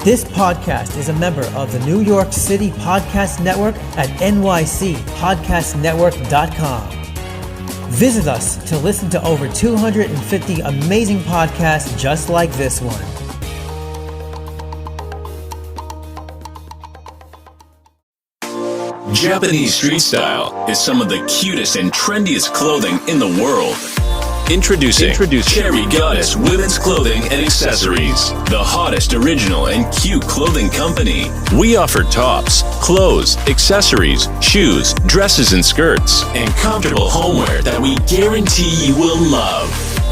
This podcast is a member of the New York City Podcast Network at nycpodcastnetwork.com. Visit us to listen to over 250 amazing podcasts just like this one. Japanese street style is some of the cutest and trendiest clothing in the world. Introducing Cherry Goddess Women's Clothing and Accessories, the hottest original and cute clothing company. We offer tops, clothes, accessories, shoes, dresses and skirts, and comfortable homeware that we guarantee you will love.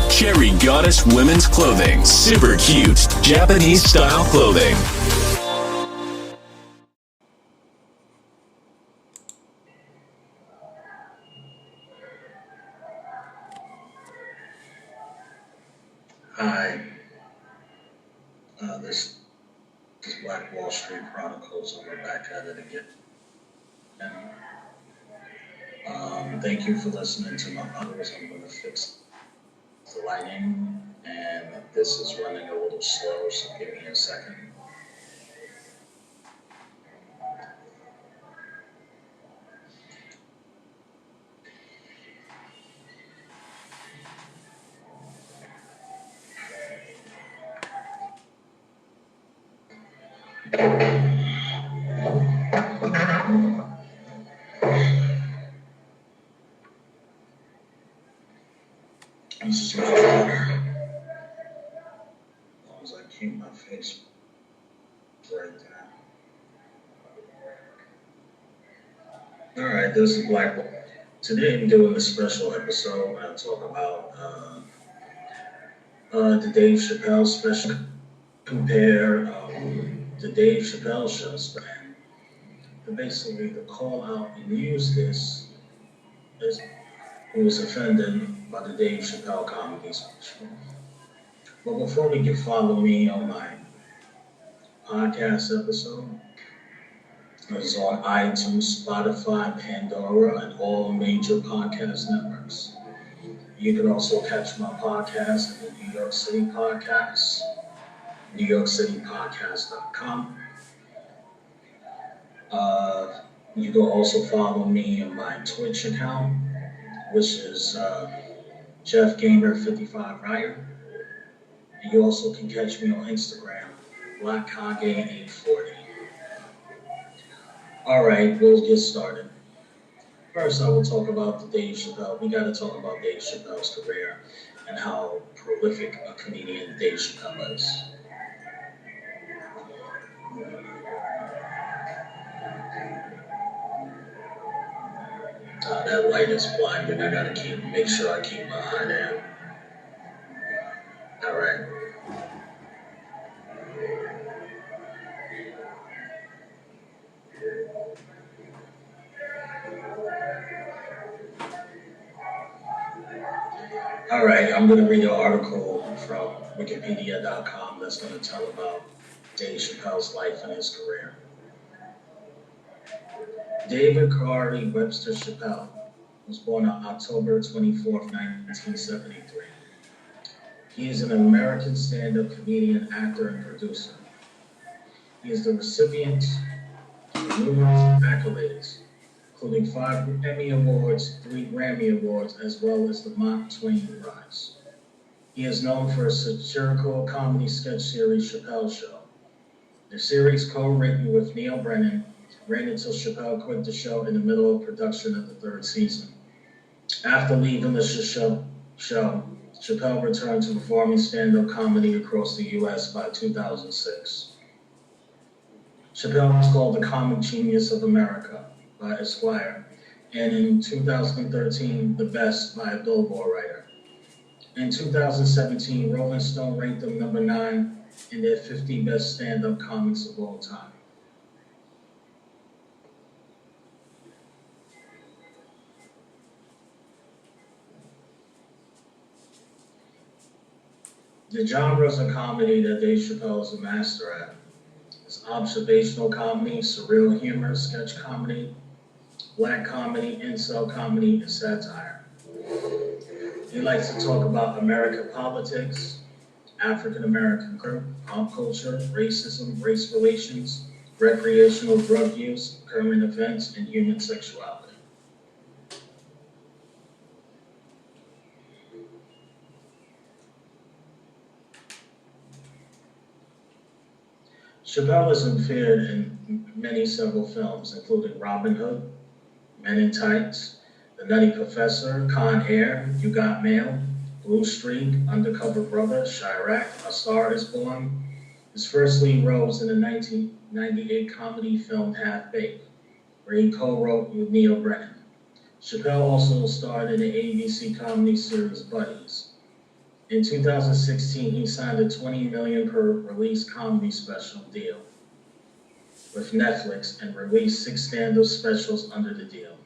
Cherry Goddess Women's Clothing, super cute Japanese style clothing. Hi, this is Black Wall Street Chronicles, and we're back at it again. Thank you for listening to my models. I'm going to fix the lighting, and this is running a little slow, so give me a second. This is much better. As long as I keep my face right there. Alright, this is Black. Today I'm doing a special episode. I'll talk about the Dave Chappelle special. Compare the Dave Chappelle show span. But basically, the call out and use this as who was offended by the Dave Chappelle comedy special. But before we can follow me on my podcast episode, it's on iTunes, Spotify, Pandora, and all major podcast networks. You can also catch my podcast at the New York City Podcasts, NewYorkCityPodcast.com. You can also follow me on my Twitch account, which is Jeff Gamer 55 Ryan. And you also can catch me on Instagram, BlackKage840. All right, we'll get started. First, I will talk about the Dave Chappelle. We got to talk about Dave Chappelle's career and how prolific a comedian Dave Chappelle is. That light is blinding. I gotta make sure I keep my eye down. All right. All right, I'm gonna read an article from Wikipedia.com that's gonna tell about Dave Chappelle's life and his career. David Corey Webster Chappelle was born on October 24th, 1973. He is an American stand-up comedian, actor, and producer. He is the recipient of numerous accolades, including 5 Emmy Awards, 3 Grammy Awards, as well as the Mark Twain Prize. He is known for a satirical comedy sketch series, Chappelle Show. The series, co-written with Neil Brennan, ran until Chappelle quit the show in the middle of production of the 3rd season. After leaving the show, Chappelle returned to performing stand-up comedy across the U.S. by 2006. Chappelle was called the Comic Genius of America by Esquire, and in 2013, the best by a Billboard writer. In 2017, Rolling Stone ranked him number 9 in their 50 best stand-up comics of all time. The genres of comedy that Dave Chappelle is a master at is observational comedy, surreal humor, sketch comedy, black comedy, incel comedy, and satire. He likes to talk about American politics, African American pop culture, racism, race relations, recreational drug use, current events, and human sexuality. Chappelle has appeared in several films, including Robin Hood, Men in Tights, The Nutty Professor, Con Air, You Got Mail, Blue Streak, Undercover Brother, Chirac, A Star Is Born. His first lead role was in the 1998 comedy film Half Baked, where he co-wrote with Neil Brennan. Chappelle also starred in the ABC comedy series Buddies. In 2016, he signed a $20 million per release comedy special deal with Netflix and released 6 stand-up specials under the deal.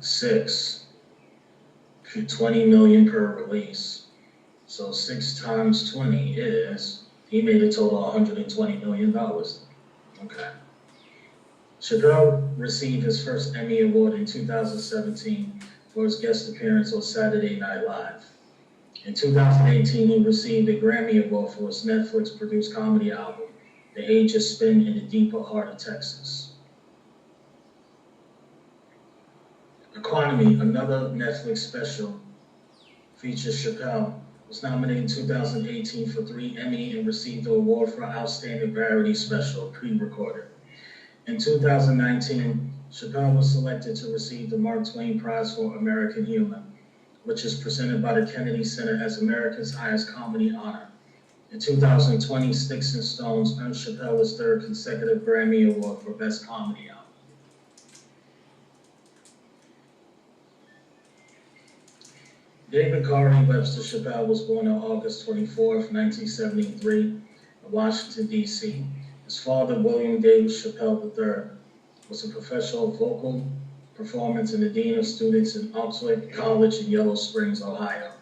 6, $20 million per release. So 6 times 20 is, he made a total of $120 million. Okay. Chappelle received his first Emmy Award in 2017 for his guest appearance on Saturday Night Live. In 2018, he received a Grammy Award for his Netflix-produced comedy album, The Age of Spin in the Deeper Heart of Texas. Economy, another Netflix special, features Chappelle, was nominated in 2018 for 3 Emmy and received the award for Outstanding Variety Special, pre-recorded. In 2019, Chappelle was selected to receive the Mark Twain Prize for American Humor, which is presented by the Kennedy Center as America's highest comedy honor. In 2020, Sticks and Stones earned Chappelle his 3rd consecutive Grammy Award for Best Comedy Album. David Corey Webster Chappelle was born on August 24, 1973, in Washington, D.C. His father, William David Chappelle III, was a professional vocal performance and the dean of students in Oxford College in Yellow Springs, Ohio.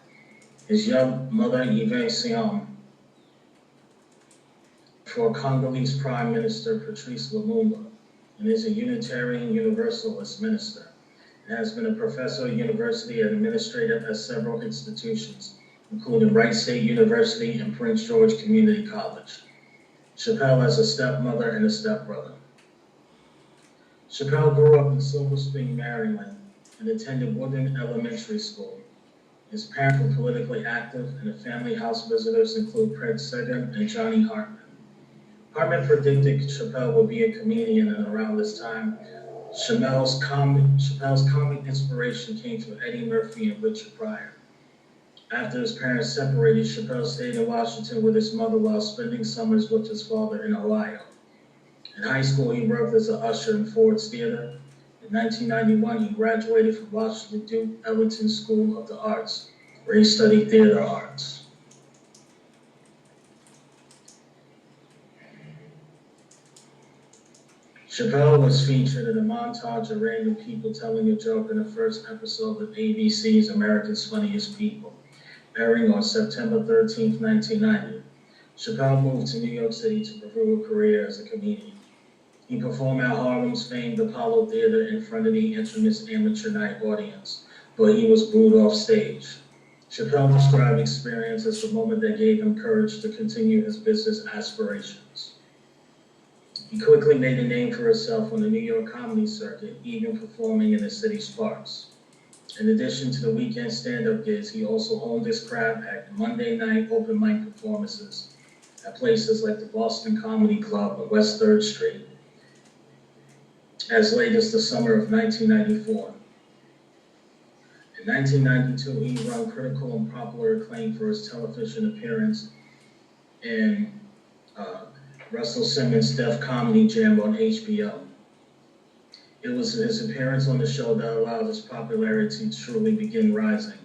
His young mother, Yvette Sion, for Congolese Prime Minister Patrice Lumumba, and is a Unitarian Universalist minister, and has been a professor at university and administrator at several institutions, including Wright State University and Prince George Community College. Chappelle has a stepmother and a stepbrother. Chappelle grew up in Silver Spring, Maryland, and attended Woodland Elementary School. His parents were politically active, and the family house visitors include Fred Seger and Johnny Hartman. Hartman predicted Chappelle would be a comedian, and around this time, Chappelle's comic inspiration came from Eddie Murphy and Richard Pryor. After his parents separated, Chappelle stayed in Washington with his mother while spending summers with his father in Ohio. In high school, he worked as an usher in Ford's Theater. In 1991, he graduated from Washington Duke Ellington School of the Arts, where he studied theater arts. Chappelle was featured in a montage of random people telling a joke in the first episode of ABC's America's Funniest People, airing on September 13, 1990. Chappelle moved to New York City to pursue a career as a comedian. He performed at Harlem's famed Apollo Theater in front of the infamous amateur night audience, but he was booed off stage. Chappelle described experience as the moment that gave him courage to continue his business aspirations. He quickly made a name for himself on the New York comedy circuit, even performing in the city's parks. In addition to the weekend stand-up gigs, he also honed his craft at Monday night open mic performances at places like the Boston Comedy Club on West 3rd Street, as late as the summer of 1994. In 1992, he won critical and popular acclaim for his television appearance in Russell Simmons' Def Comedy Jam on HBO. It was his appearance on the show that allowed his popularity to truly begin rising,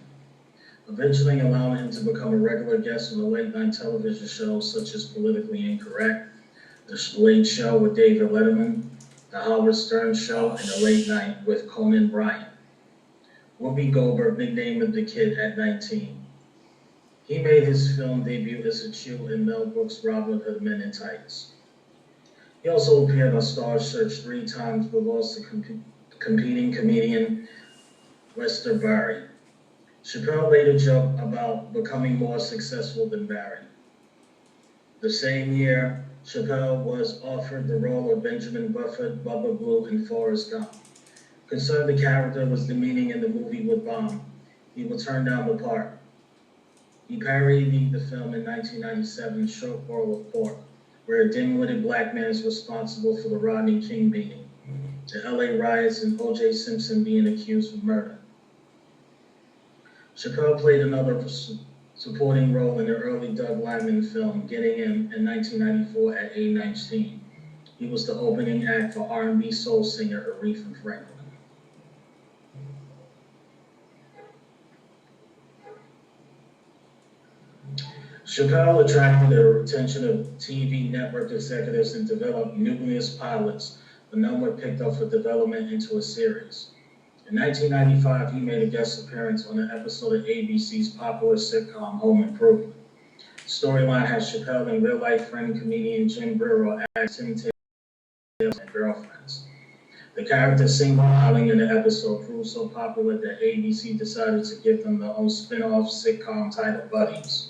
eventually allowing him to become a regular guest on the late-night television shows such as Politically Incorrect, The Late Show with David Letterman, The Howard Stern Show, and The Late Night with Conan Bryant. Whoopi Goldberg nicknamed The Kid at 19. He made his film debut as a Jew in Mel Brooks' Robin Hood Men in Tights. He also appeared on Star Search 3 times, but lost to competing comedian Lester Barry. Chappelle later joked about becoming more successful than Barry. The same year, Chappelle was offered the role of Benjamin Buffett, Bubba Blue, in Forrest Gump. Concerned the character was demeaning and the movie would bomb, he would turn down the part. He parodied the film in 1997's Short Bowl of Pork, where a dim-witted black man is responsible for the Rodney King beating, the LA riots, and O.J. Simpson being accused of murder. Chappelle played another supporting role in the early Doug Liman film, Getting in 1994 at age 19. He was the opening act for R&B soul singer Aretha Franklin. Chappelle attracted the attention of TV network executives and developed numerous pilots, but none were picked up for development into a series. In 1995, he made a guest appearance on an episode of ABC's popular sitcom Home Improvement. The storyline has Chappelle and real-life friend comedian Jim Burrow as Tim Taylor and girlfriends. The character single outing in the episode proved so popular that ABC decided to give them their own spin-off sitcom titled Buddies.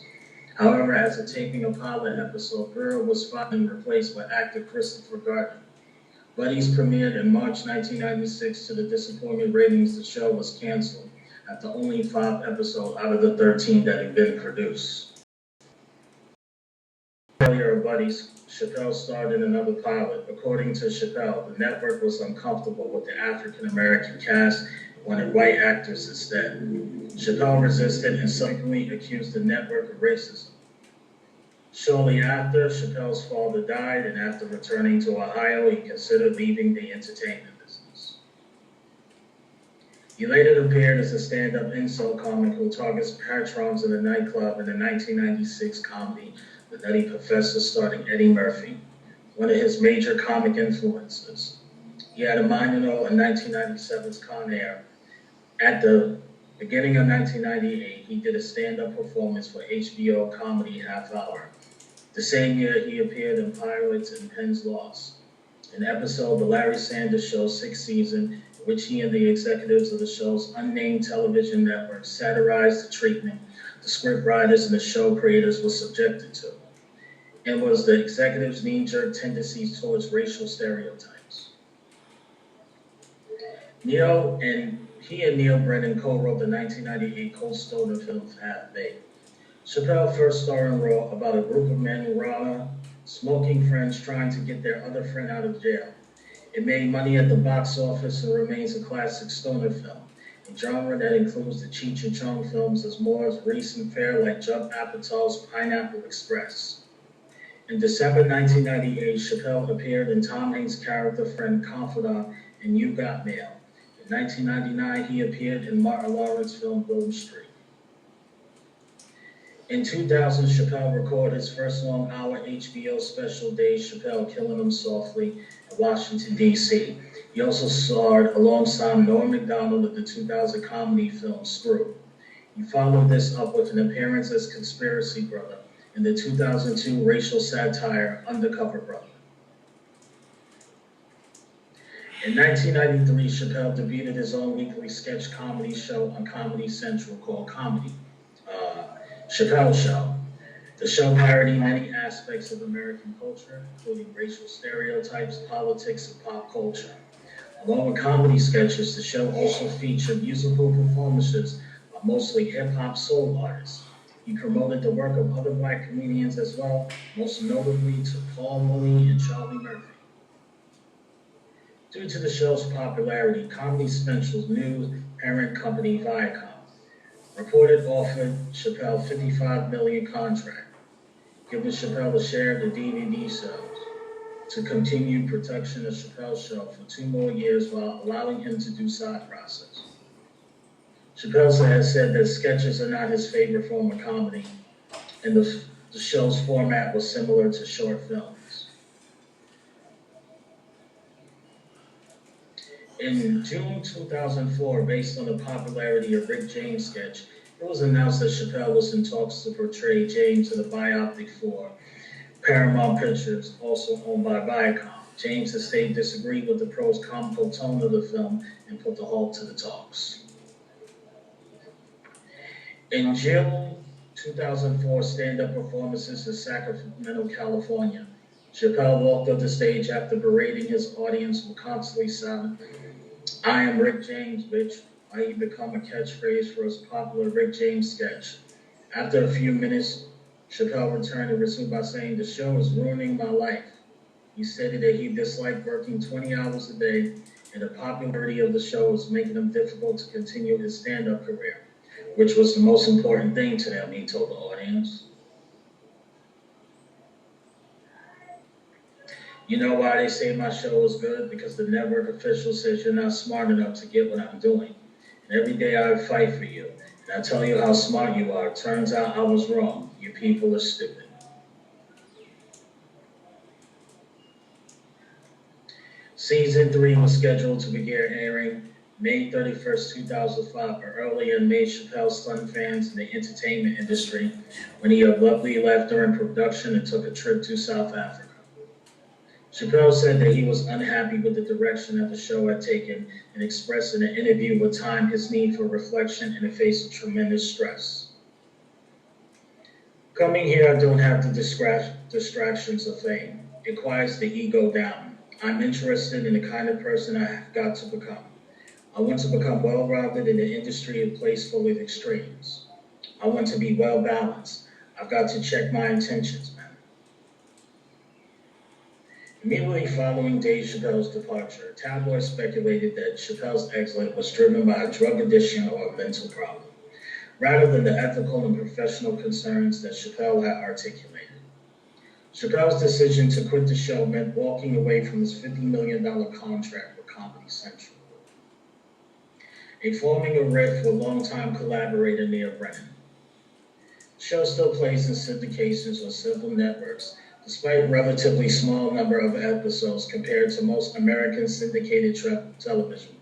However, as a taping a pilot episode, Burrow was finally replaced by actor Christopher Gardner. Buddies premiered in March 1996. To the disappointing ratings, the show was canceled after only 5 episodes out of the 13 that had been produced. Earlier, Buddies, Chappelle starred in another pilot. According to Chappelle, the network was uncomfortable with the African-American cast and wanted white actors instead. Chappelle resisted and subsequently accused the network of racism. Shortly after, Chappelle's father died, and after returning to Ohio, he considered leaving the entertainment business. He later appeared as a stand-up insult comic who targets patrons in a nightclub in the 1996 comedy The Nutty Professor starring Eddie Murphy, one of his major comic influences. He had a minor role in 1997's Con Air. At the beginning of 1998, he did a stand-up performance for HBO comedy Half Hour. The same year, he appeared in Pirates and Penn's Lost, an episode of The Larry Sanders Show's 6th season, in which he and the executives of the show's unnamed television network satirized the treatment the scriptwriters and the show creators were subjected to, and was the executives' knee-jerk tendencies towards racial stereotypes. He and Neil Brennan co-wrote the 1998 Cold Stoner film Half-Baked. Chappelle first starred in a role about a group of men who were smoking friends trying to get their other friend out of jail. It made money at the box office and remains a classic stoner film, a genre that includes the Cheech and Chong films as more recent fare like Judd Apatow's Pineapple Express. In December 1998, Chappelle appeared in Tom Hanks' character friend Confidant in You Got Mail. In 1999, he appeared in Martin Lawrence's film Boom Street. In 2000, Chappelle recorded his first long-hour HBO special, Dave Chappelle Killing Them Softly, in Washington, D.C. He also starred alongside Norm Macdonald in the 2000 comedy film Screw. He followed this up with an appearance as Conspiracy Brother in the 2002 racial satire Undercover Brother. In 1993, Chappelle debuted his own weekly sketch comedy show on Comedy Central called Chappelle Show. The show parodied many aspects of American culture, including racial stereotypes, politics, and pop culture. Along with comedy sketches, the show also featured musical performances by mostly hip-hop soul artists. He promoted the work of other black comedians as well, most notably to Paul Mooney and Charlie Murphy. Due to the show's popularity, Comedy Central's new parent company, Viacom, reported offered Chappelle $55 million contract, giving Chappelle a share of the DVD sales to continue production of Chappelle's show for 2 more years while allowing him to do side projects. Chappelle has said that sketches are not his favorite form of comedy, and the show's format was similar to short films. In June 2004, based on the popularity of Rick James' sketch, it was announced that Chappelle was in talks to portray James in a biopic for Paramount Pictures, also owned by Viacom. James' estate disagreed with the pro's comical tone of the film and put a halt to the talks. In June 2004 stand-up performances in Sacramento, California, Chappelle walked up the stage after berating his audience with constantly shouting, "I am Rick James, bitch," he become a catchphrase for his popular Rick James sketch. After a few minutes, Chappelle returned and resumed by saying, "The show is ruining my life." He stated that he disliked working 20 hours a day, and the popularity of the show was making him difficult to continue his stand-up career, which was the most important thing to them, he told the audience. "You know why they say my show is good? Because the network official says you're not smart enough to get what I'm doing. And every day I fight for you. And I tell you how smart you are. Turns out I was wrong. You people are stupid." Season 3 was scheduled to begin airing May 31st, 2005, but earlier in May, Chappelle stunned fans in the entertainment industry when he abruptly left during production and took a trip to South Africa. Chappelle said that he was unhappy with the direction that the show had taken and expressed in an interview with Time his need for reflection in the face of tremendous stress. "Coming here, I don't have the distractions of fame. It quiets the ego down. I'm interested in the kind of person I have got to become. I want to become well-rounded in an industry a place full of extremes. I want to be well-balanced. I've got to check my intentions, man." Immediately following Dave Chappelle's departure, tabloids speculated that Chappelle's exit was driven by a drug addiction or a mental problem, rather than the ethical and professional concerns that Chappelle had articulated. Chappelle's decision to quit the show meant walking away from his $50 million contract with Comedy Central, and forming a rift with longtime collaborator Neil Brennan. The show still plays in syndications on several networks, despite a relatively small number of episodes compared to most American syndicated television.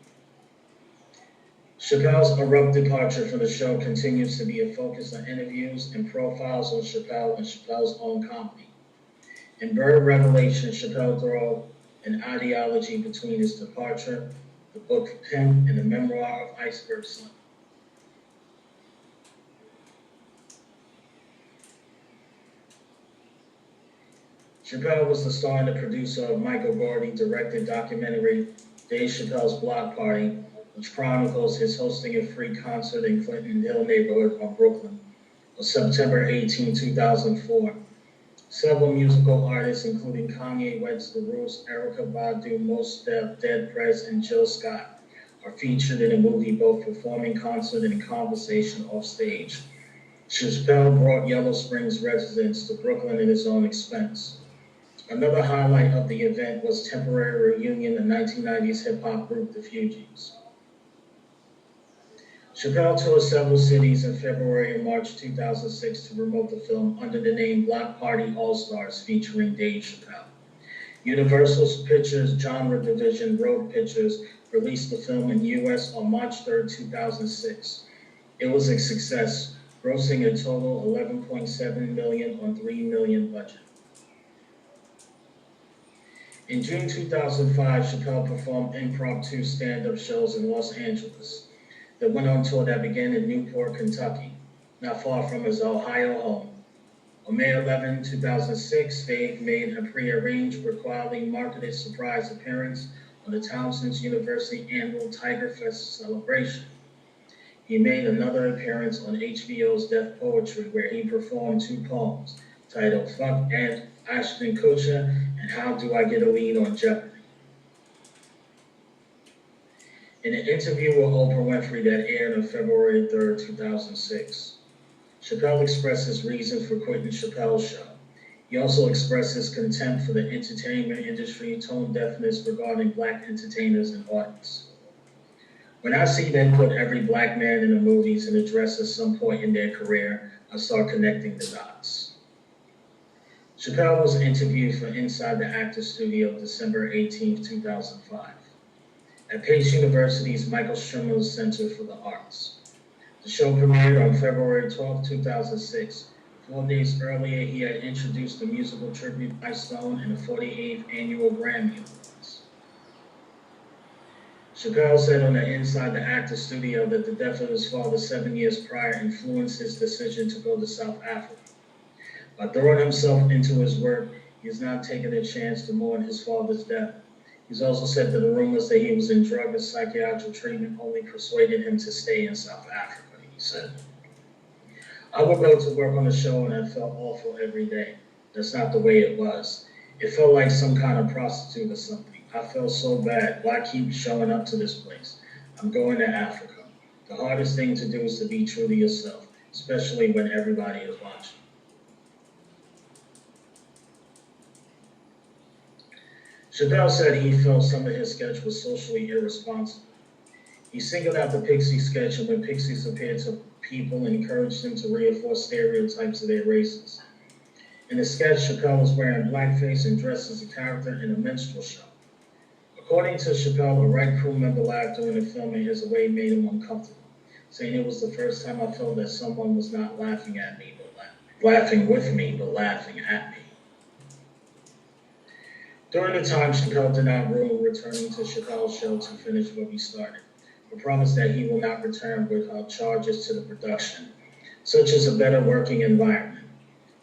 Chappelle's abrupt departure from the show continues to be a focus on interviews and profiles on Chappelle and Chappelle's own comedy. In Bird Revelation, Chappelle drew an ideology between his departure, the book Pimp, and the memoir of Iceberg Slim. Chappelle was the star and the producer of Michael Gordy-directed documentary Dave Chappelle's Block Party, which chronicles his hosting a free concert in Clinton Hill neighborhood of Brooklyn on September 18, 2004. Several musical artists, including Kanye West, The Roots, Erykah Badu, Mos Def, Dead Prez, and Jill Scott, are featured in the movie, both performing concert and conversation off stage. Chappelle brought Yellow Springs residents to Brooklyn at his own expense. Another highlight of the event was temporary reunion of 1990s hip-hop group The Fugees. Chappelle toured several cities in February and March 2006 to promote the film under the name Block Party All-Stars, featuring Dave Chappelle. Universal Pictures genre division Road Pictures released the film in the U.S. on March 3, 2006. It was a success, grossing a total $11.7 million on $3 million budget. In June 2005, Chappelle performed impromptu stand-up shows in Los Angeles that went on tour that began in Newport, Kentucky, not far from his Ohio home. On May 11, 2006, Dave made a pre-arranged but quietly marketed surprise appearance on the Towson University annual Tiger Fest celebration. He made another appearance on HBO's Def Poetry, where he performed 2 poems titled Fuck and Ashton Kutcher and How Do I Get a Lead on Jeopardy! In an interview with Oprah Winfrey that aired on February 3, 2006, Chappelle expressed his reasons for quitting Chappelle's show. He also expressed his contempt for the entertainment industry, tone deafness regarding Black entertainers and artists. "When I see them put every Black man in the movies and address at some point in their career, I start connecting the dots." Chappelle was interviewed for Inside the Actors Studio December 18, 2005. At Pace University's Michael Sherman Center for the Arts. The show premiered on February 12, 2006. 4 days earlier, he had introduced the musical tribute by Stone in the 48th Annual Grammy Awards. Chappelle said on the Inside the Actor studio that the death of his father 7 years prior influenced his decision to go to South Africa. By throwing himself into his work, he has not taken a chance to mourn his father's death. He's also said that the rumors that he was in drug and psychiatric treatment only persuaded him to stay in South Africa, he said. I would go to work on the show and I felt awful every day. That's not the way it was. It felt like some kind of prostitute or something. I felt so bad. Why keep showing up to this place? I'm going to Africa. The hardest thing to do is to be true to yourself, especially when everybody is watching. Chappelle said he felt some of his sketch was socially irresponsible. He singled out the Pixie sketch and when Pixies appeared to people and encouraged them to reinforce stereotypes of their races. In the sketch, Chappelle was wearing blackface and dressed as a character in a minstrel show. According to Chappelle, a right crew member laughed during the filming as the way made him uncomfortable, saying it was the first time I felt that someone was not laughing at me, but laughing with me, but laughing at me. During the time, Chappelle did not rule returning to Chappelle's show to finish what we started, but promised that he will not return without charges to the production, such as a better working environment.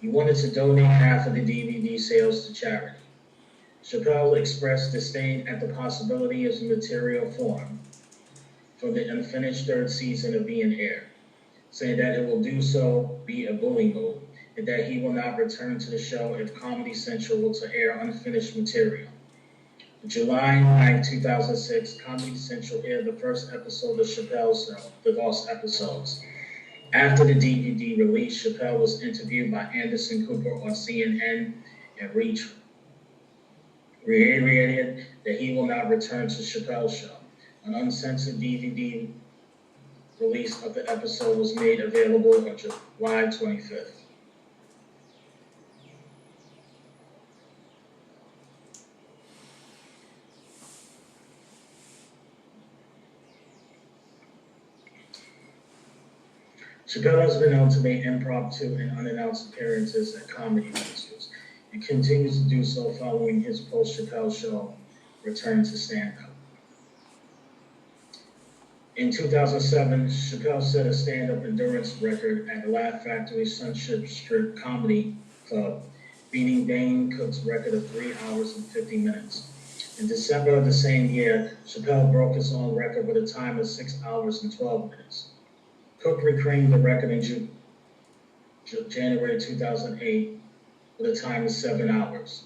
He wanted to donate half of the DVD sales to charity. Chappelle expressed disdain at the possibility of material form for the unfinished third season of being aired, saying that it will do so be a bully move, and that he will not return to the show if Comedy Central will to air unfinished material. On July 9, 2006, Comedy Central aired the first episode of Chappelle's Show, the Lost Episodes. After the DVD release, Chappelle was interviewed by Anderson Cooper on CNN and reiterated that he will not return to Chappelle's Show. An uncensored DVD release of the episode was made available on July 25th. Chappelle has been known to make impromptu and unannounced appearances at comedy festivals and continues to do so following his post-Chappelle Show return to stand-up. In 2007, Chappelle set a stand-up endurance record at the Laugh Factory Sunship Strip Comedy Club, beating Dane Cook's record of 3 hours and 50 minutes. In December of the same year, Chappelle broke his own record with a time of 6 hours and 12 minutes. Cook reclaimed the record in January 2008 with a time of 7 hours.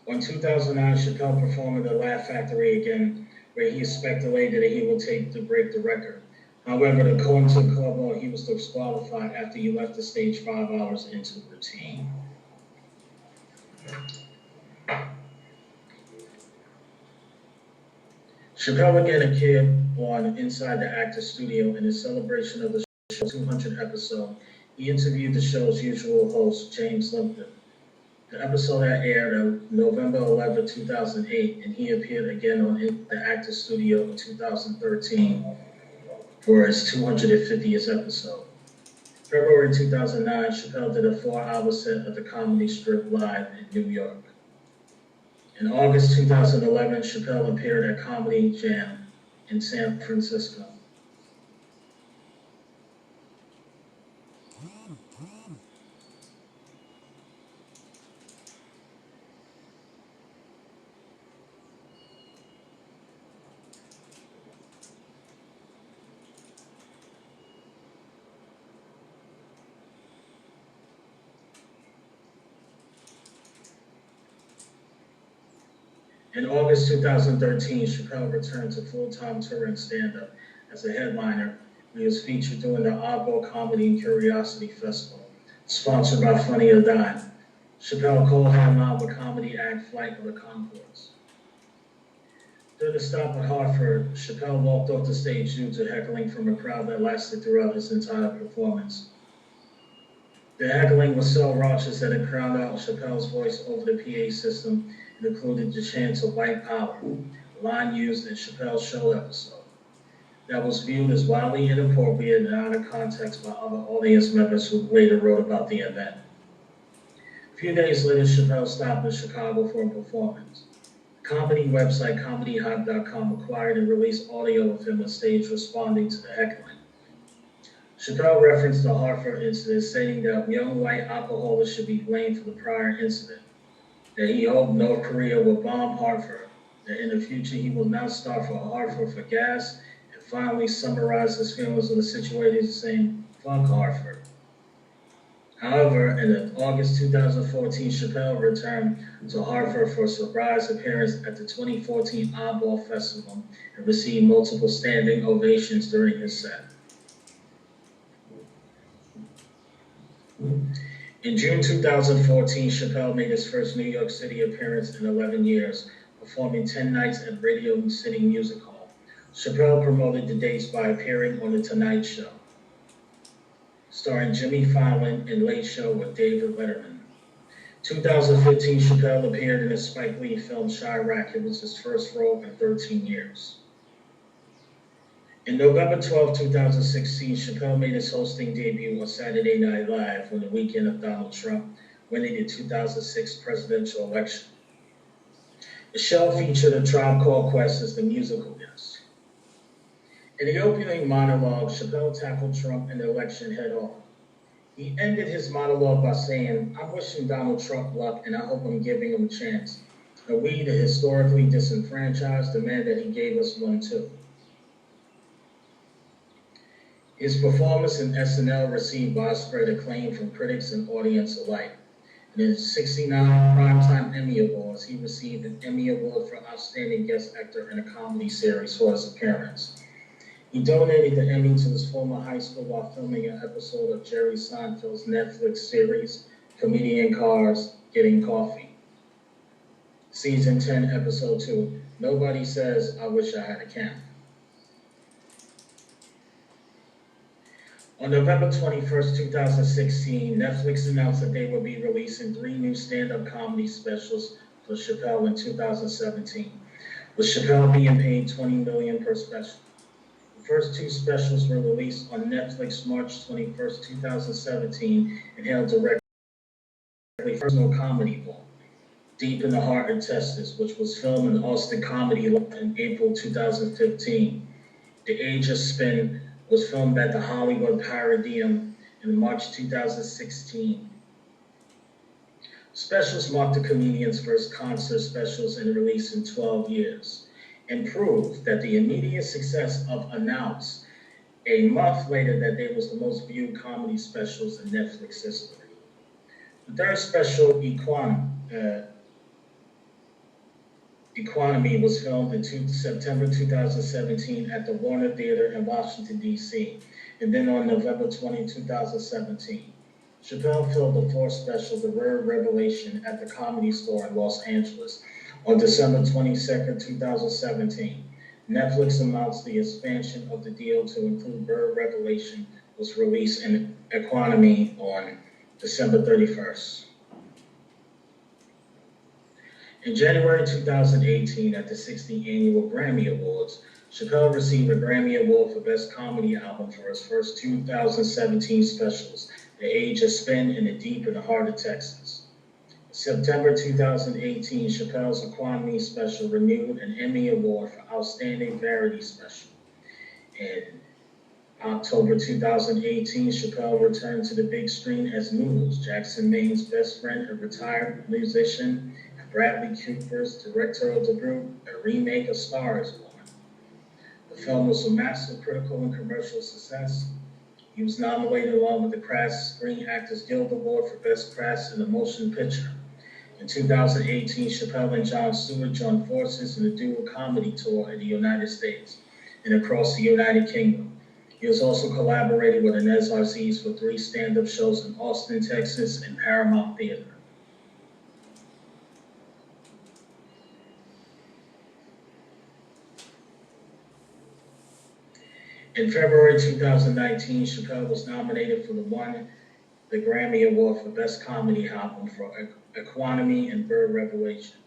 On 2009, Chappelle performed at the Laugh Factory again, where he speculated that he will take to break the record. However, according to Club, he was disqualified after he left the stage 5 hours into the routine. Chappelle again appeared on Inside the Actor studio in his celebration of the show's 200th episode. He interviewed the show's usual host, James Limpton. The episode aired on November 11, 2008, and he appeared again on the Actor studio in 2013 for his 250th episode. February 2009, Chappelle did a 4-hour set at the Comedy Strip Live in New York. In August 2011, Chappelle appeared at Comedy Jam in San Francisco. In August 2013, Chappelle returned to full-time touring stand-up as a headliner. He was featured during the Oddball Comedy and Curiosity Festival, sponsored by Funny or Die. Chappelle co-headlined with comedy act Flight of the Conchords. During the stop at Hartford, Chappelle walked off the stage due to heckling from a crowd that lasted throughout his entire performance. The heckling was so raucous that it drowned out Chappelle's voice over the PA system and included the chants of white power, a line used in Chappelle's show episode. That was viewed as wildly inappropriate and out of context by other audience members who later wrote about the event. A few days later, Chappelle stopped in Chicago for a performance. Comedy website ComedyHot.com acquired and released audio of him on stage responding to the heckling. Chappelle referenced the Hartford incident, stating that young white alcoholics should be blamed for the prior incident, that he hoped North Korea would bomb Hartford, that in the future he will not stop for Hartford for gas, and finally summarized his feelings on the situation saying, "Fuck Hartford." However, in August 2014, Chappelle returned to Hartford for a surprise appearance at the 2014 Oddball Festival and received multiple standing ovations during his set. In June 2014, Chappelle made his first New York City appearance in 11 years, performing 10 nights at Radio City Music Hall. Chappelle promoted the dates by appearing on The Tonight Show, starring Jimmy Fallon and Late Show with David Letterman. 2015, Chappelle appeared in the Spike Lee film Chirac. It was his first role in 13 years. In November 12, 2016, Chappelle made his hosting debut on Saturday Night Live on the weekend of Donald Trump winning the 2006 presidential election. The show featured A Tribe Called Quest as the musical guest. In the opening monologue, Chappelle tackled Trump and the election head on. He ended his monologue by saying, "I'm wishing Donald Trump luck and I hope I'm giving him a chance. And we, the historically disenfranchised, demand that he gave us one too." His performance in SNL received widespread acclaim from critics and audience alike. In his 69 Primetime Emmy Awards, he received an Emmy Award for Outstanding Guest Actor in a Comedy Series for his appearance. He donated the Emmy to his former high school while filming an episode of Jerry Seinfeld's Netflix series, Comedian Cars Getting Coffee. Season 10, Episode 2, Nobody Says I Wish I Had a Camp. On November 21st, 2016, Netflix announced that they would be releasing 3 new stand-up comedy specials for Chappelle in 2017, with Chappelle being paid $20 million per special. The first 2 specials were released on Netflix March 21st, 2017, and hailed directly from personal comedy vault, Deep in the Heart of Texas, which was filmed in Austin Comedy in April 2015. The Age of Spin was filmed at the Hollywood Palladium in March 2016. Specials marked the comedian's first concert specials and release in 12 years, and proved that the immediate success of Announce a month later that they was the most viewed comedy specials in Netflix history. The third special, Economy, was filmed in September 2017 at the Warner Theater in Washington, D.C., and then on November 20, 2017. Chappelle filmed the 4th special, The Rare Revelation, at the Comedy Store in Los Angeles on December 22, 2017. Netflix announced the expansion of the deal to include Rare Revelation was released in Economy on December 31st. In January 2018, at the 60th Annual Grammy Awards, Chappelle received a Grammy Award for Best Comedy Album for his first 2017 specials, The Age of Spin and The Deep in the Heart of Texas. In September 2018, Chappelle's Economy special renewed an Emmy Award for Outstanding Variety Special. In October 2018, Chappelle returned to the big screen as Noodles, Jackson Maine's best friend and retired musician, Bradley Cooper's director of the group, a remake of Star is Born. The film was a massive critical and commercial success. He was nominated along with the Crafts Screen Actors Guild Award for Best Crafts in a Motion Picture. In 2018, Chappelle and Jon Stewart joined forces in a dual comedy tour in the United States and across the United Kingdom. He has also collaborated with Inez Aziz for 3 stand-up shows in Austin, Texas, and Paramount Theater. In February 2019, Chappelle was nominated for the Grammy Award for Best Comedy Album for Economy and Bird Revelation.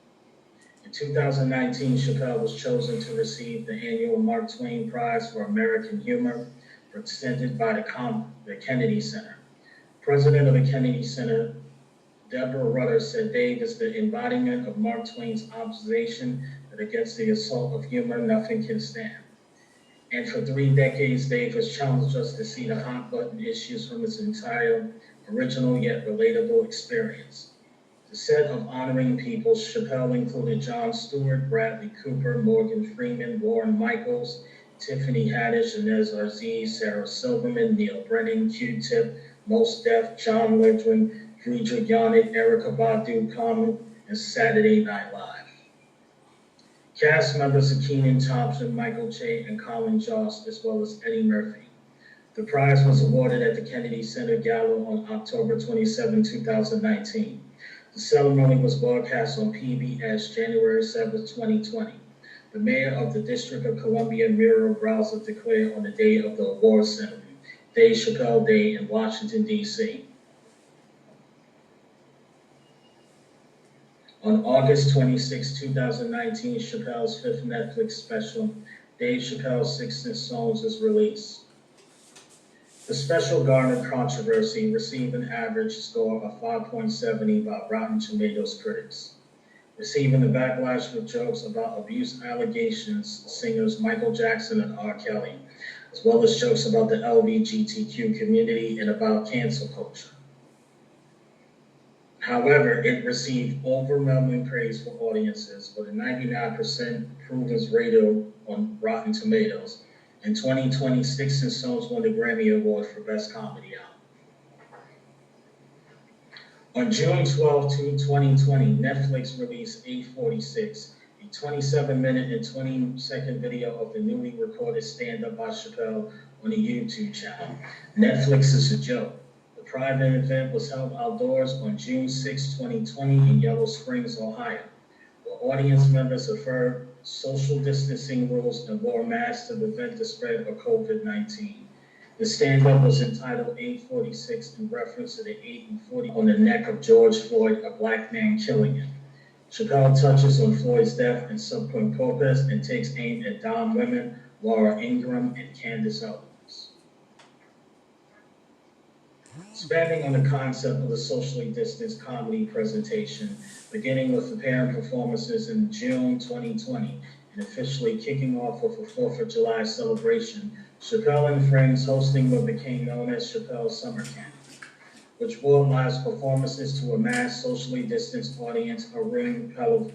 In 2019, Chappelle was chosen to receive the annual Mark Twain Prize for American Humor, presented by the Kennedy Center. President of the Kennedy Center, Deborah Rutter said Dave is the embodiment of Mark Twain's observation that against the assault of humor, nothing can stand. And for 3 decades, Dave has challenged us to see the hot button issues from his entire original yet relatable experience. The set of honoring people, Chappelle included Jon Stewart, Bradley Cooper, Morgan Freeman, Lorne Michaels, Tiffany Haddish, Inez Arziz, Sarah Silverman, Neil Brennan, Q-Tip, Mos Def, John Legend, Friedrich Yannick, Erykah Badu, Common, and Saturday Night Live. Cast members of Kenan Thompson, Michael Che, and Colin Jost, as well as Eddie Murphy. The prize was awarded at the Kennedy Center Gala on October 27, 2019. The ceremony was broadcast on PBS January 7, 2020. The mayor of the District of Columbia, Muriel Browser, declared on the day of the awards ceremony, Dave Chappelle Day in Washington, D.C. On August 26, 2019, Chappelle's 5th Netflix special, Dave Chappelle's 16 Songs, is released. The special garnered controversy, received an average score of 5.70 by Rotten Tomatoes critics. Receiving the backlash with jokes about abuse allegations, singers Michael Jackson and R. Kelly, as well as jokes about the LGBTQ community and about cancel culture. However, it received overwhelming praise from audiences with a 99% approvals rating on Rotten Tomatoes. In 2020, Sticks and Stones won the Grammy Award for Best Comedy Album. On June 12, 2020, Netflix released 846, a 27-minute and 20-second video of the newly recorded stand-up by Chappelle on the YouTube channel. Netflix is a joke. The private event was held outdoors on June 6, 2020 in Yellow Springs, Ohio, where audience members adhered social distancing rules and wore masks to prevent the spread of COVID-19. The stand-up was entitled 846 in reference to the 8 and 40 on the neck of George Floyd, a black man killing him. Chappelle touches on Floyd's death and subsequent protests and takes aim at Don Lemon, Laura Ingraham, and Candace Owens. Expanding on the concept of the socially distanced comedy presentation, beginning with apparent performances in June 2020 and officially kicking off with a 4th of July celebration, Chappelle and Friends hosting what became known as Chappelle's Summer Camp, which brought live performances to a mass socially distanced audience around Pella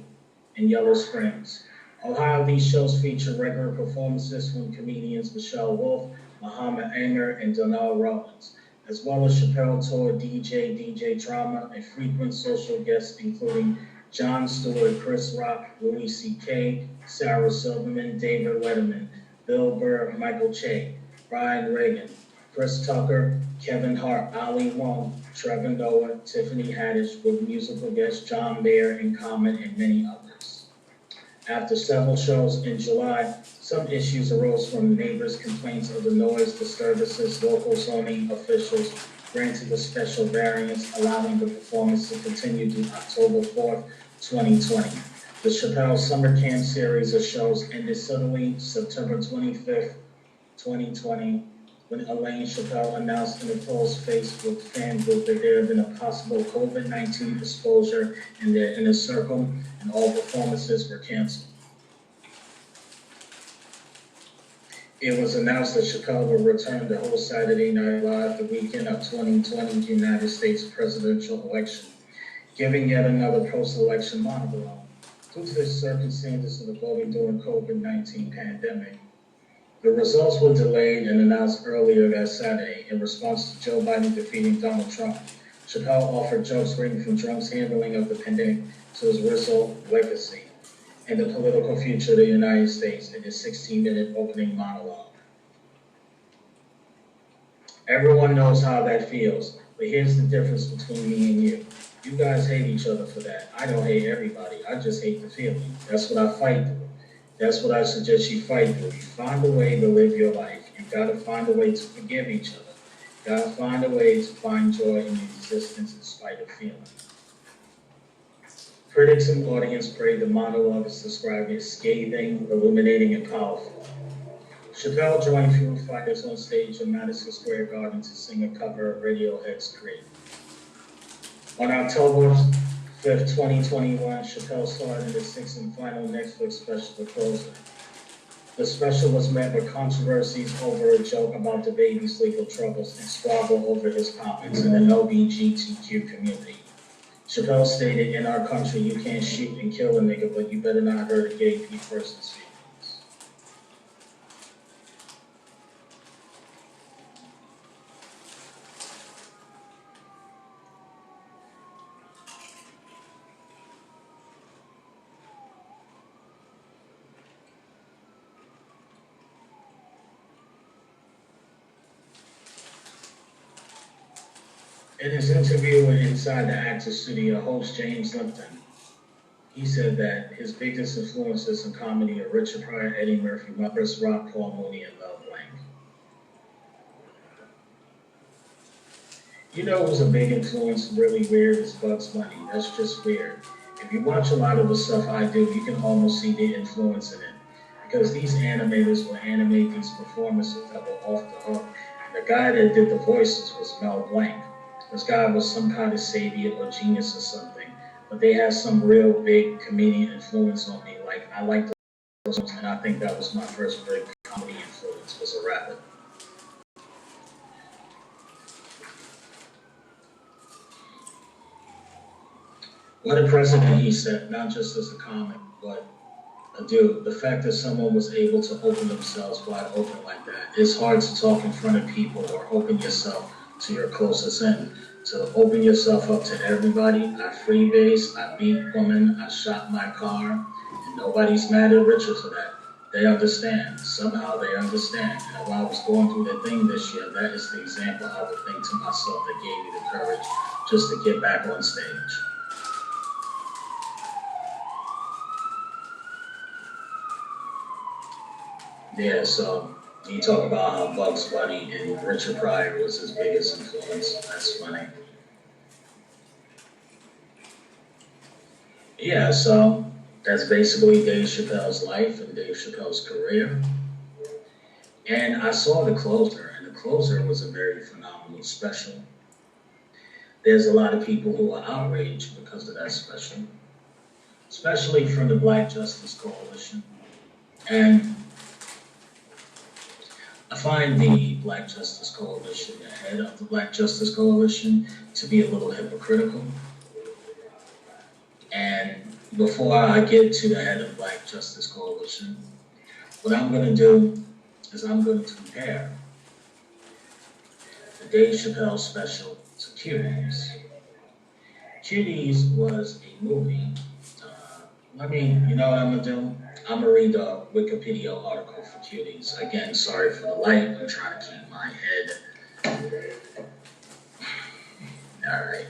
in Yellow Springs. Ohio, these shows feature regular performances from comedians Michelle Wolf, Muhammad Amer, and Donnell Rollins, as well as Chappelle Tour DJ Drama, and frequent social guests including Jon Stewart, Chris Rock, Louis C.K., Sarah Silverman, David Letterman, Bill Burr, Michael Che, Brian Regan, Chris Tucker, Kevin Hart, Ali Wong, Trevor Noah, Tiffany Haddish, with musical guests John Mayer and Common, and many others. After several shows in July, some issues arose from neighbors' complaints of the noise disturbances. Local zoning officials granted a special variance, allowing the performance to continue through October 4th, 2020. The Chappelle Summer Camp series of shows ended suddenly September 25th, 2020, when Elaine Chappelle announced in a closed Facebook fan group that there had been a possible COVID-19 exposure in their inner circle, and all performances were canceled. It was announced that Chappelle would return to host Saturday Night Live the weekend of 2020 United States presidential election, giving yet another post-election monologue. Due to the circumstances of the voting during COVID-19 pandemic, the results were delayed and announced earlier that Saturday in response to Joe Biden defeating Donald Trump. Chappelle offered jokes ranging from Trump's handling of the pandemic to his racial legacy and the political future of the United States in his 16-minute opening monologue. Everyone knows how that feels, but here's the difference between me and you. You guys hate each other for that. I don't hate everybody. I just hate the feeling. That's what I fight through. That's what I suggest you fight through. You find a way to live your life. You gotta find a way to forgive each other. You gotta find a way to find joy in your existence in spite of feeling. Critics and audience praised the monologue is described as scathing, illuminating, and powerful. Chappelle joined Foo Fighters on stage in Madison Square Garden to sing a cover of Radiohead's Creep. On October 5th, 2021, Chappelle starred in his sixth and final Netflix special, The Closer. The special was met with controversies over a joke about the baby's legal troubles and squabble over his comments in the LGBTQ community. Chappelle stated, in our country, you can't shoot and kill a nigga, but you better not hurt a gay person's feelings. In his interview with Inside the Actors Studio, host James Lipton, he said that his biggest influences in comedy are Richard Pryor, Eddie Murphy, Chris Rock, Paul Mooney, and Mel Blanc. You know who's a big influence, really weird, is Bugs Bunny. That's just weird. If you watch a lot of the stuff I do, you can almost see the influence in it. Because these animators will animate these performances that were off the hook. And the guy that did the voices was Mel Blanc. This guy was some kind of savior or genius or something. But they had some real big comedian influence on me. Like, I liked those, and I think that was my first big comedy influence, was a rapper. What a president, he said, not just as a comic, but a dude. The fact that someone was able to open themselves wide open like that. It's hard to talk in front of people or open yourself to your closest end. To open yourself up to everybody. I freebase, I beat women, I shot my car, and nobody's mad at Richard for that. They understand. Somehow they understand. And while I was going through the thing this year, that is the example I would think to myself that gave me the courage just to get back on stage. Yeah, so you talk about how Bugs Bunny and Richard Pryor was his biggest influence. That's funny. Yeah, so that's basically Dave Chappelle's life and Dave Chappelle's career. And I saw The Closer, and The Closer was a very phenomenal special. There's a lot of people who are outraged because of that special, especially from the Black Justice Coalition. And I find the Black Justice Coalition, the head of the Black Justice Coalition, to be a little hypocritical. And before I get to the head of the Black Justice Coalition, what I'm going to do is I'm going to compare the Dave Chappelle special to Cuties. Cuties was a movie. You know what I'm going to do? I'm going to read the Wikipedia article for Cuties. Again, sorry for the light. I'm trying to keep my head. All right.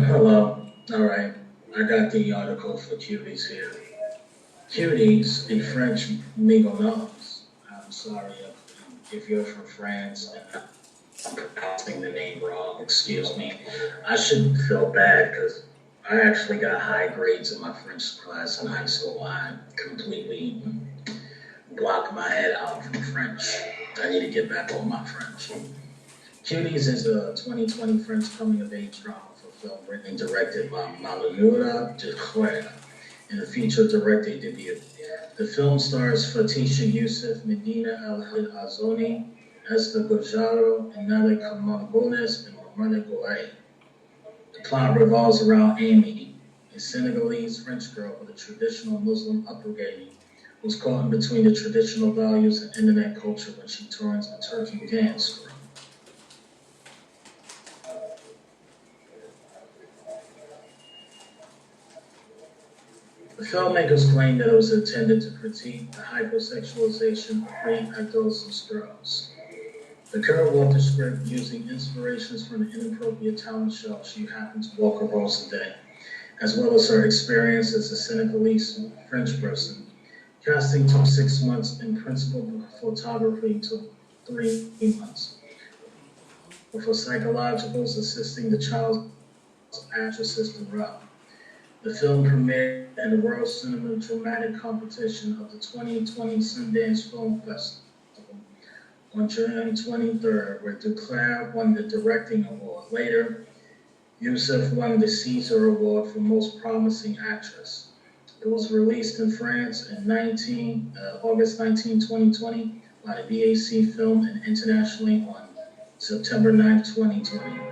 Hello. All right. I got the article for Cuties here. Cuties in French, mignonnes. I'm sorry if you're from France and I'm pronouncing the name wrong. Excuse me. I shouldn't feel bad because I actually got high grades in my French class in high school. I completely blocked my head out from French. I need to get back on my French. Cuties is a 2020 French coming-of-age drama for film written and directed by Malaloula Ducreux in a feature director debut. The film stars Fatisha Youssef, Medina El Azoni, Esther Gojaro, Nale Kamangunes, and Ramona Goulet. The plot revolves around Amy, a Senegalese French girl with a traditional Muslim upbringing who's caught in between the traditional values and internet culture when she turns a Turkey dance crew. The filmmakers claimed that it was intended to critique the hypersexualization of great adolescent girls. The Kerr wrote the script using inspirations from the inappropriate talent show She Happened to Walk Across the Day, as well as her experience as a Senegalese French person. Casting took 6 months and principal photography took 3 months. For psychologicals assisting the child's actress assistant Rob. The film premiered at the World Cinema Dramatic Competition of the 2020 Sundance Film Festival on June 23rd, where Duclair won the Directing Award. Later, Youssef won the César Award for Most Promising Actress. It was released in France in August 19, 2020 by the BAC Film and internationally on September 9, 2020.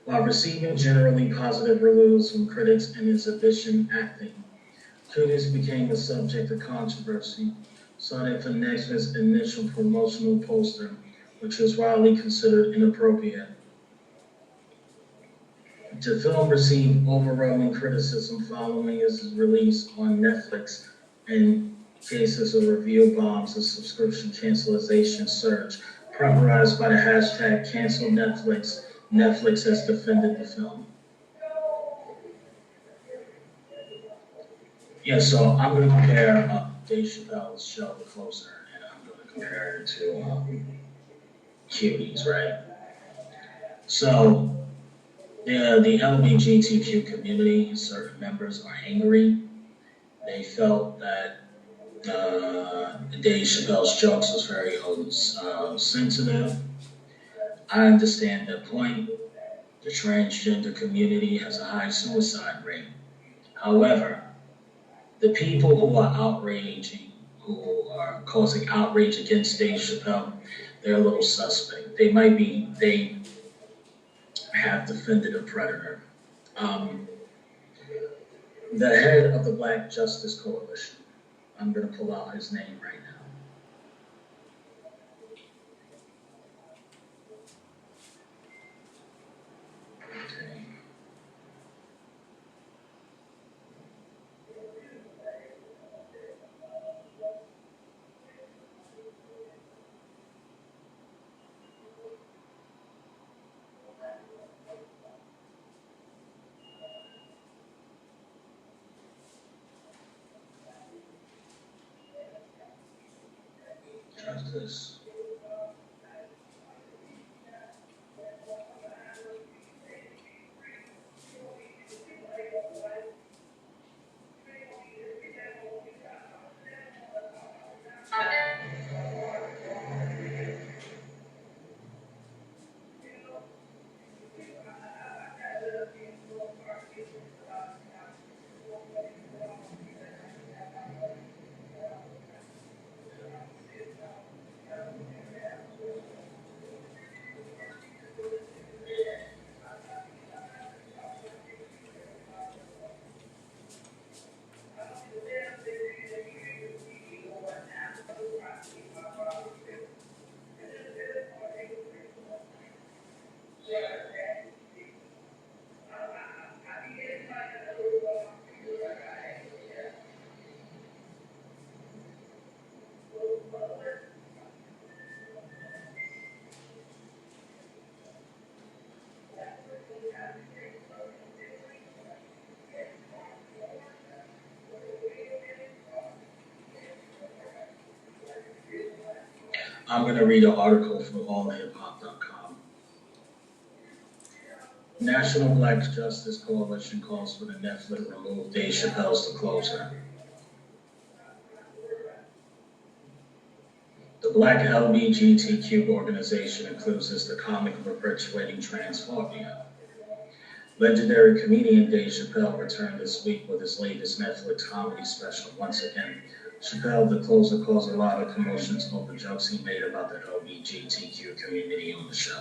While receiving generally positive reviews from critics and exhibition acting, Cuties became the subject of controversy, starting from Netflix's initial promotional poster, which was widely considered inappropriate. The film received overwhelming criticism following its release on Netflix, and cases of review bombs and subscription cancellation surge, popularized by the hashtag #CancelNetflix. Netflix has defended the film. Yeah, so I'm going to compare Dave Chappelle's show The Closer, and I'm going to compare it to Cuties, right? So the LGBTQ community, certain members are angry. They felt that Dave Chappelle's jokes was very sensitive. I understand that point. The transgender community has a high suicide rate. However, the people who are who are causing outrage against Dave Chappelle, they're a little suspect. They have defended a predator. The head of the Black Justice Coalition, I'm going to pull out his name right now. Justice. I'm going to read an article from allhiphop.com. National Black Justice Coalition calls for the Netflix remove Dave Chappelle's The Closer. The Black LGBTQ organization includes as the comic perpetuating transphobia. Legendary comedian Dave Chappelle returned this week with his latest Netflix comedy special. Once again, Chappelle, The Closer, caused a lot of commotions over jokes he made about the LGBTQ community on the show.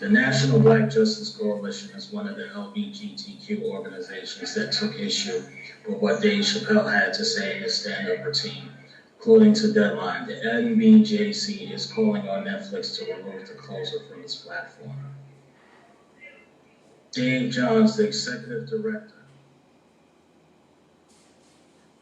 The National Black Justice Coalition is one of the LGBTQ organizations that took issue with what Dave Chappelle had to say in his stand-up routine. According to Deadline, the NBJC is calling on Netflix to remove The Closer from its platform. Dave Johns, the executive director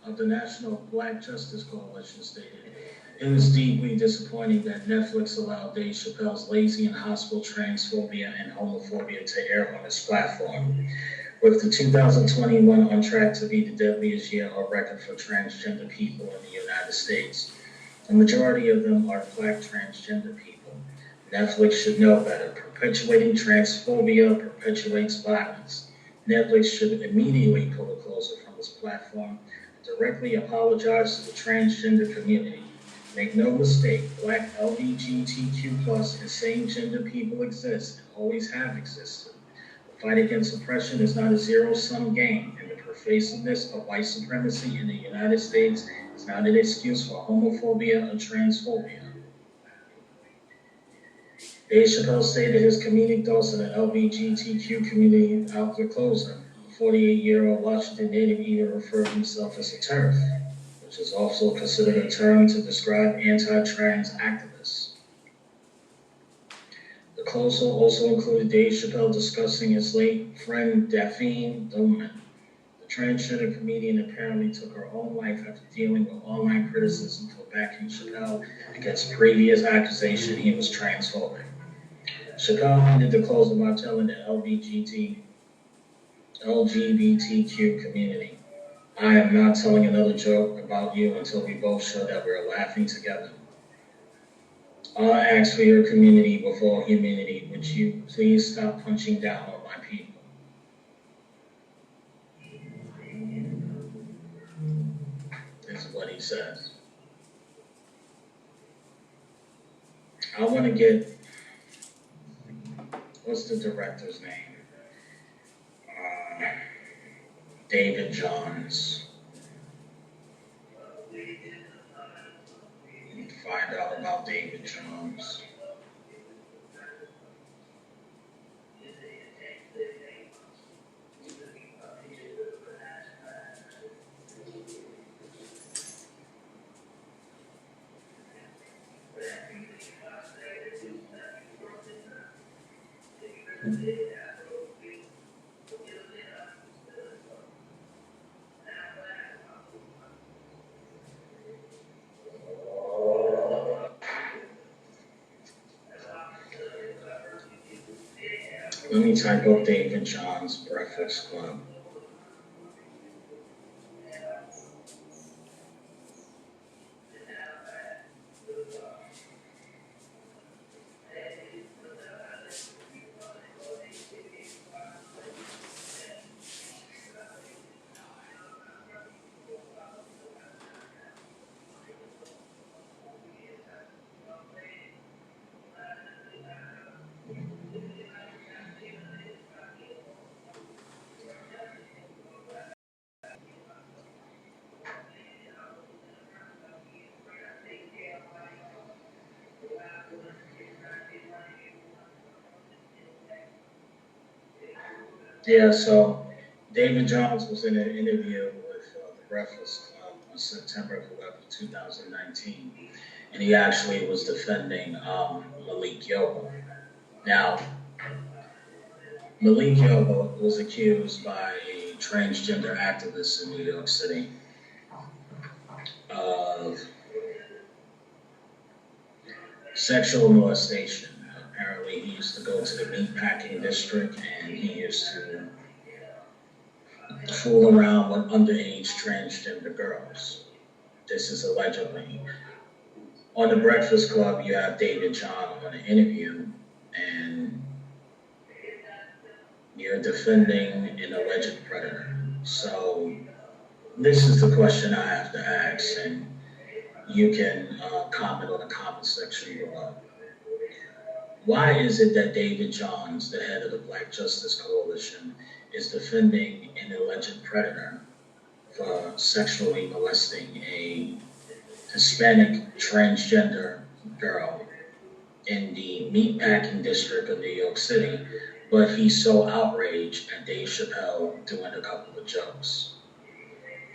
of the National Black Justice Coalition, stated, "It was deeply disappointing that Netflix allowed Dave Chappelle's lazy and hostile transphobia and homophobia to air on its platform. With the 2021 on track to be the deadliest year on record for transgender people in the United States, the majority of them are Black transgender people. Netflix should know better. Perpetuating transphobia perpetuates violence. Netflix should immediately pull the closer from its platform and directly apologize to the transgender community. Make no mistake, Black LGBTQ+ and same gender people exist and always have existed. The fight against oppression is not a zero-sum game, and the pervasiveness of white supremacy in the United States is not an excuse for homophobia or transphobia." Dave Chappelle stated his comedic dose of the LGBTQ community out the closer. The 48-year-old Washington native even referred himself as a TERF, which is also considered a term to describe anti-trans activists. The closer also included Dave Chappelle discussing his late friend Daphne Doman. The transgender comedian apparently took her own life after dealing with online criticism for backing Chappelle against previous accusation he was transphobic. Chappelle ended the closer by telling the LGBTQ community, "I am not telling another joke about you until we both show that we're laughing together. I ask for your community with all humanity. Would you please stop punching down on my people?" This is what he says. I want to get, what's the director's name? David Johns. Find out about David Johns. Let me type up David Johns Breakfast Club. Yeah, so David Johns was in an interview with the Breakfast Club on September 11th, 2019, and he actually was defending Malik Yoba. Now, Malik Yoba was accused by a transgender activist in New York City of sexual molestation. Apparently, he used to go to the meatpacking district and he used to fool around with underage transgender girls. This is allegedly. On the Breakfast Club, you have David John on an interview, and you're defending an alleged predator. So this is the question I have to ask, and you can comment on the comment section below. Why is it that David Johns, the head of the Black Justice Coalition, is defending an alleged predator for sexually molesting a Hispanic transgender girl in the meatpacking district of New York City, but he's so outraged at Dave Chappelle doing a couple of jokes?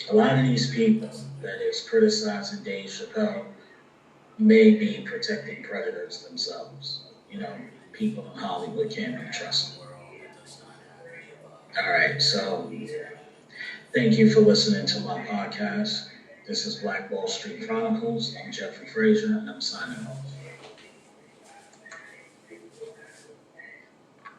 A lot of these people that is criticizing Dave Chappelle may be protecting predators themselves. You know, people in Hollywood can't be trusted. right, so thank you for listening to my podcast. This is Black Wall Street Chronicles. I'm Jeffrey Frazier, and I'm signing off.